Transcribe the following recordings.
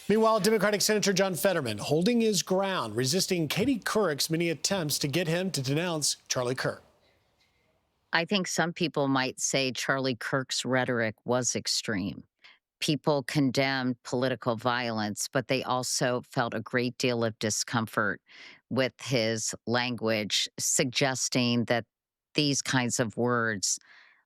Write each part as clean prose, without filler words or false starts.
Meanwhile, Democratic Senator John Fetterman holding his ground, resisting Katie Couric's many attempts to get him to denounce Charlie Kirk. I think some people might say Charlie Kirk's rhetoric was extreme. People condemned political violence, but they also felt a great deal of discomfort with his language, suggesting that these kinds of words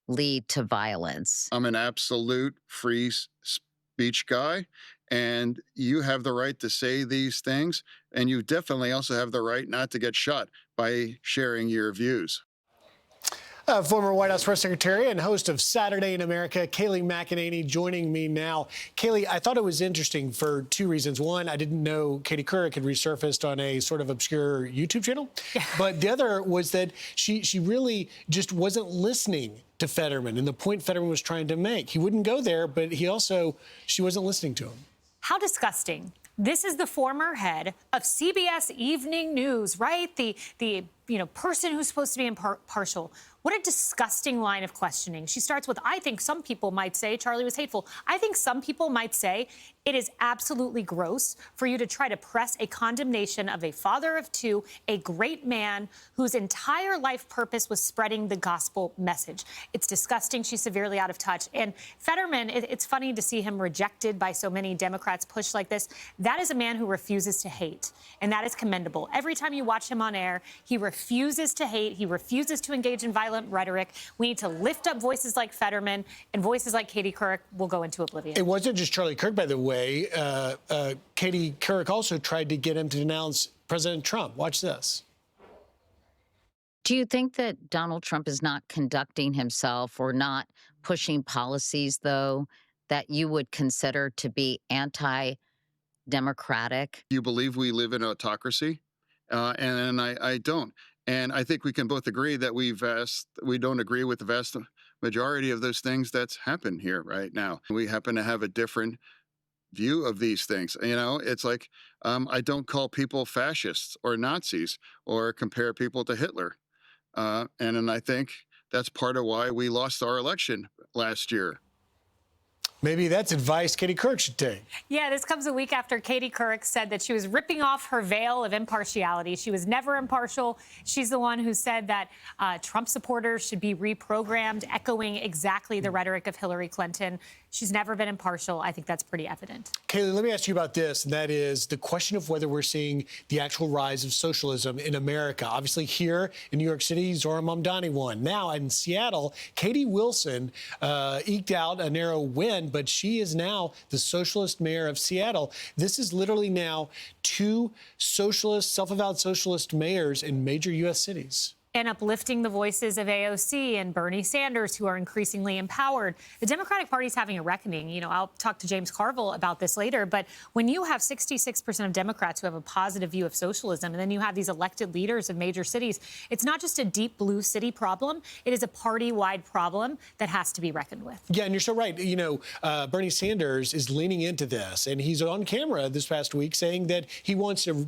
lead to violence. I'm an absolute free speech guy, and you have the right to say these things, and you definitely also have the right not to get shot by sharing your views. Former White House press secretary and host of Saturday in America, Kayleigh McEnany, joining me now. Kayleigh, I thought it was interesting for two reasons. One, I didn't know Katie Couric had resurfaced on a sort of obscure YouTube channel. Yeah. But the other was that she really just wasn't listening to Fetterman and the point Fetterman was trying to make. He wouldn't go there, but she wasn't listening to him. How disgusting. This is the former head of CBS Evening News, right? The person who's supposed to be impartial. What a disgusting line of questioning. She starts with, I think some people might say Charlie was hateful. I think some people might say it is absolutely gross for you to try to press a condemnation of a father of two, a great man whose entire life purpose was spreading the gospel message. It's disgusting. She's severely out of touch. And Fetterman, it's funny to see him rejected by so many Democrats pushed like this. That is a man who refuses to hate, and that is commendable. Every time you watch him on air, he refuses to hate. He refuses to engage in violent rhetoric. We need to lift up voices like Fetterman, and voices like Katie Couric will go into oblivion. It wasn't just Charlie Kirk, by the way. Katie Couric also tried to get him to denounce President Trump. Watch this. Do you think that Donald Trump is not conducting himself or not pushing policies, though, that you would consider to be anti-democratic? You believe we live in an autocracy? And I don't. And I think we can both agree that we don't agree with the vast majority of those things that's happened here right now. We happen to have a different view of these things. You know, it's like I don't call people fascists or Nazis or compare people to Hitler. And I think that's part of why we lost our election last year. Maybe that's advice Katie Couric should take. Yeah, this comes a week after Katie Couric said that she was ripping off her veil of impartiality. She was never impartial. She's the one who said that Trump supporters should be reprogrammed, echoing exactly the rhetoric of Hillary Clinton. She's never been impartial. I think that's pretty evident. Kayleigh, let me ask you about this, and that is the question of whether we're seeing the actual rise of socialism in America. Obviously, here in New York City, Zohran Mamdani won. Now, in Seattle, Katie Wilson eked out a narrow win, but she is now the socialist mayor of Seattle. This is literally now two socialist, self-avowed socialist mayors in major U.S. cities. And uplifting the voices of AOC and Bernie Sanders, who are increasingly empowered. The Democratic Party is having a reckoning. You know, I'll talk to James Carville about this later, but when you have 66% of Democrats who have a positive view of socialism, and then you have these elected leaders of major cities, it's not just a deep blue city problem. It is a party-wide problem that has to be reckoned with. Yeah, and you're so right. You know, Bernie Sanders is leaning into this, and he's on camera this past week saying that he wants to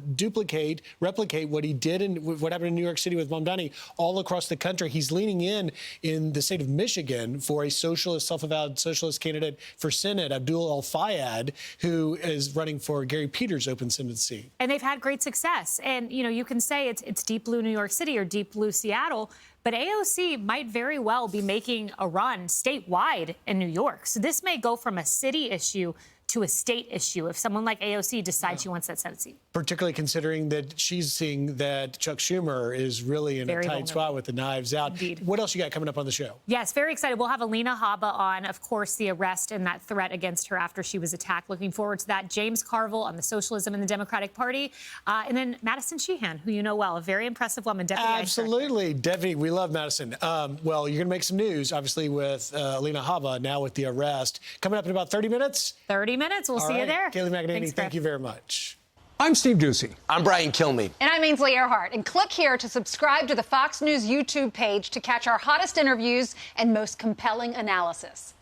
replicate what he did and what happened in New York City with Mamdani all across the country. He's leaning in the state of Michigan for a socialist, self-avowed socialist candidate for Senate, Abdul El-Fayed, who is running for Gary Peters' open Senate seat. And they've had great success. And, you know, you can say it's deep blue New York City or deep blue Seattle, but AOC might very well be making a run statewide in New York. So this may go from a city issue to a state issue if someone like AOC decides she wants that Senate seat. Particularly considering that she's seeing that Chuck Schumer is really in a tight spot with the knives out. Indeed. What else you got coming up on the show? Yes, very excited. We'll have Alina Habba on, of course, the arrest and that threat against her after she was attacked. Looking forward to that. James Carville on the socialism in the Democratic Party. And then Madison Sheehan, who you know well, a very impressive woman. Deputy Absolutely. Deputy, we love Madison. Well, you're going to make some news, obviously, with Alina Habba now with the arrest. Coming up in about 30 minutes? 30 minutes. We'll see you there. Kayleigh McEnany, Thanks, thank you very much. I'm Steve Doocy. I'm Brian Kilmeade. And I'm Ainsley Earhart. And click here to subscribe to the Fox News YouTube page to catch our hottest interviews and most compelling analysis.